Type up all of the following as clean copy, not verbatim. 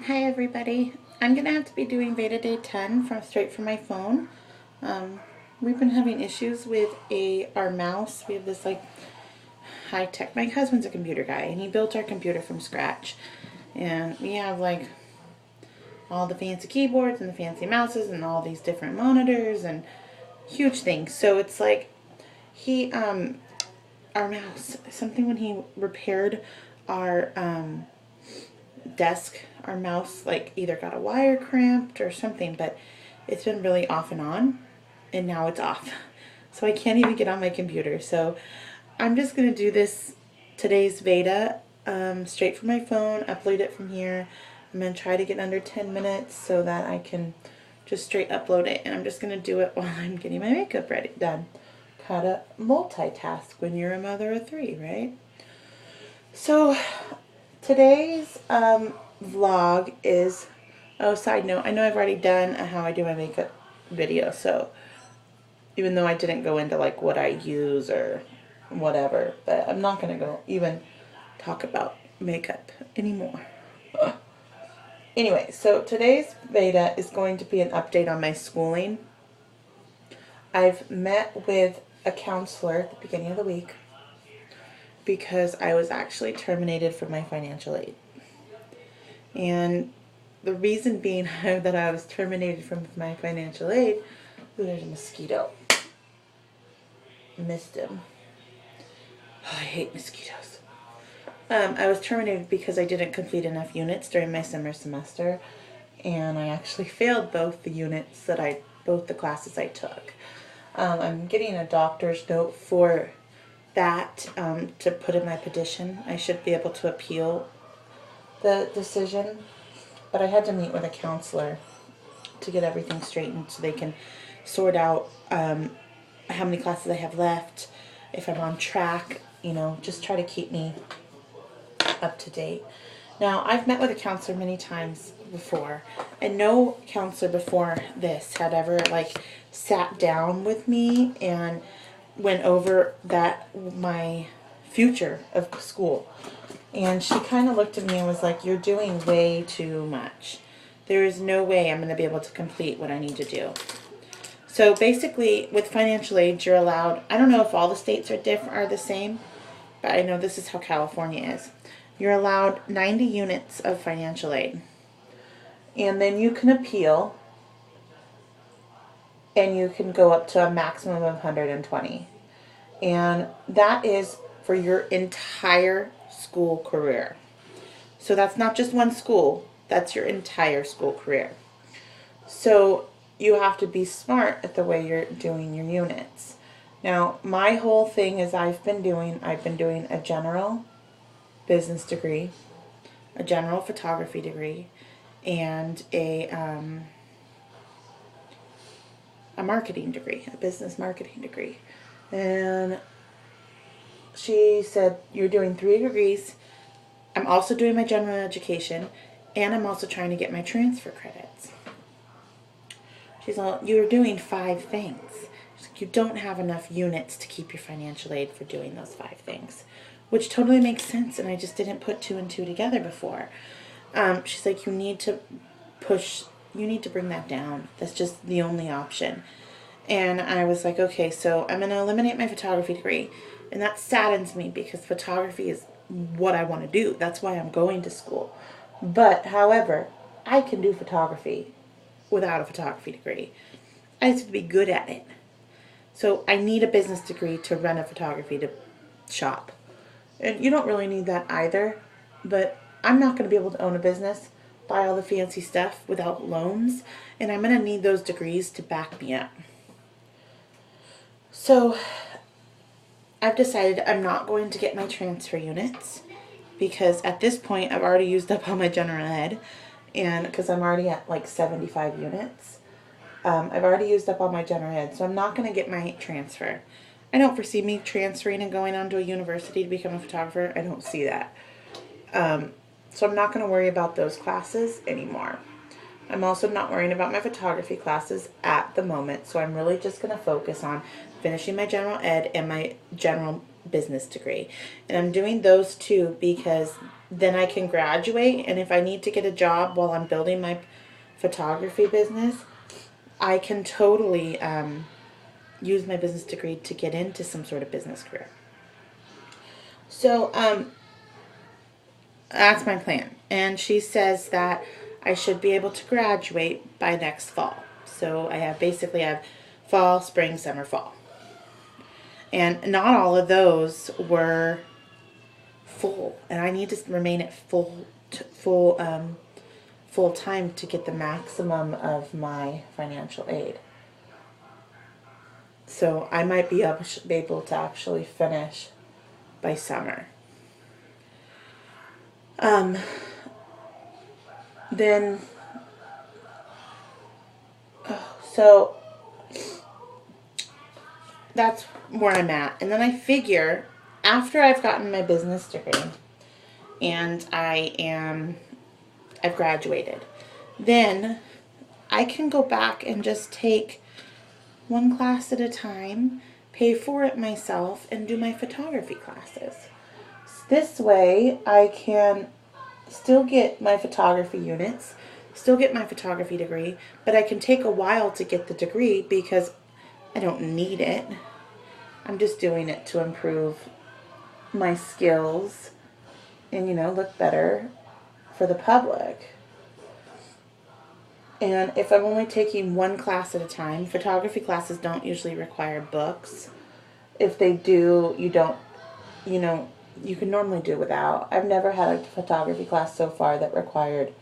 Hi everybody. I'm going to have to be doing Veda Day 10 from straight from my phone. We've been having issues with our mouse. We have this like high tech. My husband's a computer guy and he built our computer from scratch. And we have like all the fancy keyboards and the fancy mouses and all these different monitors and huge things. So it's like he our mouse, something when he repaired our desk, our mouse like either got a wire cramped or something, but it's been really off and on and now it's off. So I can't even get on my computer. So I'm just going to do today's Veda straight from my phone, upload it from here. I'm going to try to get under 10 minutes so that I can just straight upload it, and I'm just going to do it while I'm getting my makeup done. Gotta multitask when you're a mother of 3, right? So today's vlog is, oh, side note, I know I've already done a how I do my makeup video, so even though I didn't go into like what I use or whatever, but I'm not going to go even talk about makeup anymore. Anyway, so today's Veda is going to be an update on my schooling. I've met with a counselor at the beginning of the week because I was actually terminated from my financial aid. And the reason being that I was terminated from my financial aid, ooh, there's a mosquito. Missed him. Oh, I hate mosquitoes. I was terminated because I didn't complete enough units during my summer semester, and I actually failed both the classes I took. I'm getting a doctor's note for that to put in my petition. I should be able to appeal the decision, but I had to meet with a counselor to get everything straightened so they can sort out how many classes I have left, if I'm on track, just try to keep me up to date. Now, I've met with a counselor many times before, and no counselor before this had ever like sat down with me and went over my future of school. And she kind of looked at me and was like, "You're doing way too much. There is no way I'm going to be able to complete what I need to do." So basically, with financial aid, you're allowed, I don't know if all the states are the same, but I know this is how California is. You're allowed 90 units of financial aid. And then you can appeal, and you can go up to a maximum of 120. And that is for your entire school career. So that's not just one school, that's your entire school career. So you have to be smart at the way you're doing your units. Now, my whole thing is I've been doing a general business degree, a general photography degree, and a marketing degree, a business marketing degree. And she said, "You're doing 3 degrees. I'm also doing my general education, and I'm also trying to get my transfer credits." She's like, "You're doing 5 things. She's like, you don't have enough units to keep your financial aid for doing those 5 things." Which totally makes sense, and I just didn't put 2 and 2 together before. She's like, you need to bring that down. That's just the only option. And I was like, okay, so I'm going to eliminate my photography degree. And that saddens me because photography is what I want to do. That's why I'm going to school. But, however, I can do photography without a photography degree. I just have to be good at it. So I need a business degree to run a photography shop. And you don't really need that either, but I'm not going to be able to own a business, buy all the fancy stuff without loans, and I'm going to need those degrees to back me up. So I've decided I'm not going to get my transfer units because at this point I've already used up all my general ed, and because I'm already at like 75 units. I've already used up all my general ed, so I'm not going to get my transfer. I don't foresee me transferring and going on to a university to become a photographer. I don't see that. So I'm not going to worry about those classes anymore. I'm also not worrying about my photography classes at the moment, so I'm really just going to focus on finishing my general ed and my general business degree. And I'm doing those 2 because then I can graduate. And if I need to get a job while I'm building my photography business, I can totally use my business degree to get into some sort of business career. So that's my plan. And she says that I should be able to graduate by next fall. So I have fall, spring, summer, fall. And not all of those were full, and I need to remain at full time to get the maximum of my financial aid. So I might be able to actually finish by summer. So that's where I'm at. And then I figure after I've gotten my business degree and I've graduated, then I can go back and just take one class at a time, pay for it myself, and do my photography classes. So this way I can still get my photography units, still get my photography degree, but I can take a while to get the degree because I don't need it. I'm just doing it to improve my skills and, look better for the public. And if I'm only taking one class at a time, photography classes don't usually require books. If they do, you can normally do without. I've never had a photography class so far that required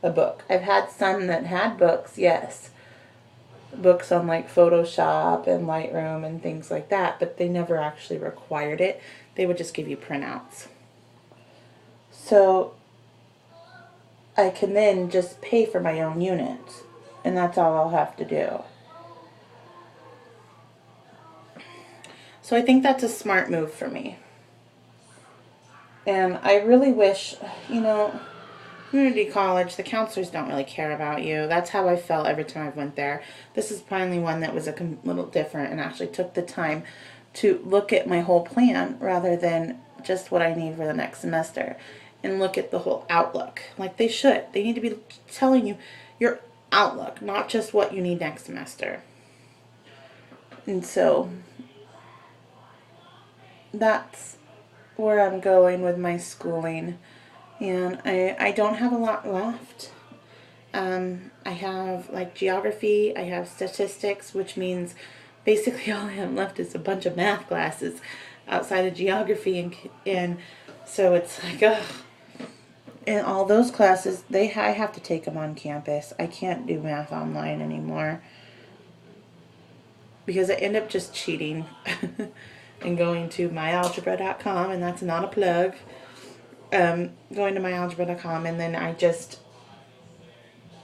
a book. I've had some that had books, yes. Books on like Photoshop and Lightroom and things like that, but they never actually required it. They would just give you printouts. So I can then just pay for my own units, and that's all I'll have to do. So I think that's a smart move for me. And I really wish, community college, the counselors don't really care about you. That's how I felt every time I went there. This is finally one that was a little different and actually took the time to look at my whole plan rather than just what I need for the next semester, and look at the whole outlook like they should. They need to be telling you your outlook, not just what you need next semester. And so that's where I'm going with my schooling. And I don't have a lot left. I have like geography, I have statistics, which means basically all I have left is a bunch of math classes outside of geography, and so it's like, ugh. And all those classes, I have to take them on campus. I can't do math online anymore because I end up just cheating and going to myalgebra.com, and that's not a plug. Going to myalgebra.com, and then I just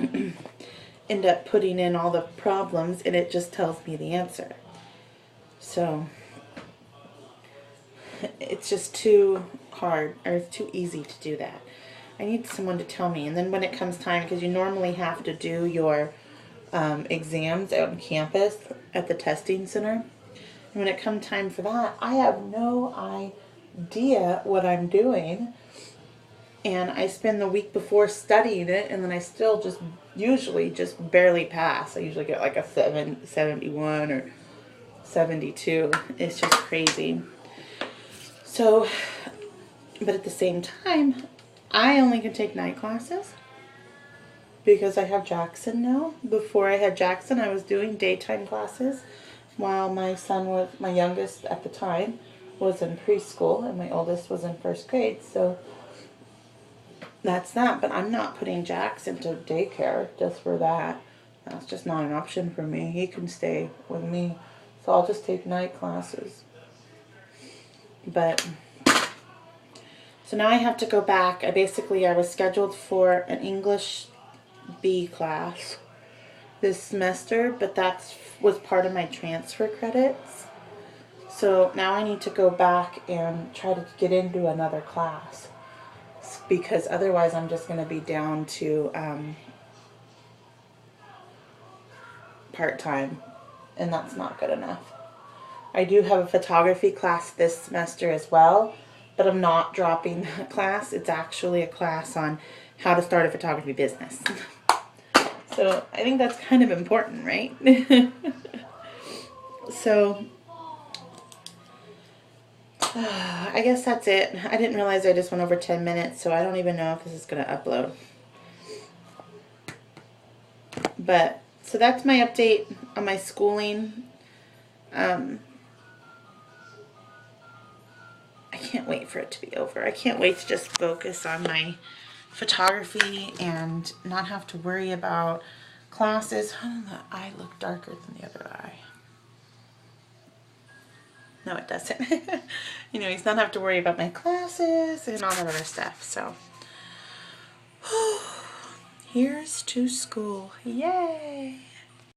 end up putting in all the problems, and it just tells me the answer. So it's just too hard, or it's too easy to do that. I need someone to tell me. And then when it comes time, because you normally have to do your exams on campus at the testing center, and when it comes time for that, I have no idea what I'm doing. And I spend the week before studying it, and then I still usually just barely pass. I usually get like a 71 or 72. It's just crazy. So, but at the same time, I only can take night classes because I have Jackson now. Before I had Jackson, I was doing daytime classes while my youngest at the time, was in preschool, and my oldest was in first grade. So that's that. But I'm not putting Jackson to daycare just for that. That's just not an option for me. He can stay with me. So I'll just take night classes. But so now I have to go back. I was scheduled for an English B class this semester, but that was part of my transfer credits. So now I need to go back and try to get into another class, because otherwise I'm just going to be down to part-time, and that's not good enough. I do have a photography class this semester as well, but I'm not dropping a class. It's actually a class on how to start a photography business. So I think that's kind of important, right? So I guess that's it. I didn't realize I just went over 10 minutes, so I don't even know if this is going to upload. But, so that's my update on my schooling. I can't wait for it to be over. I can't wait to just focus on my photography and not have to worry about classes. Oh, the eye look darker than the other eye. No, it doesn't. Anyways, not have to worry about my classes and all that other stuff. So, here's to school. Yay!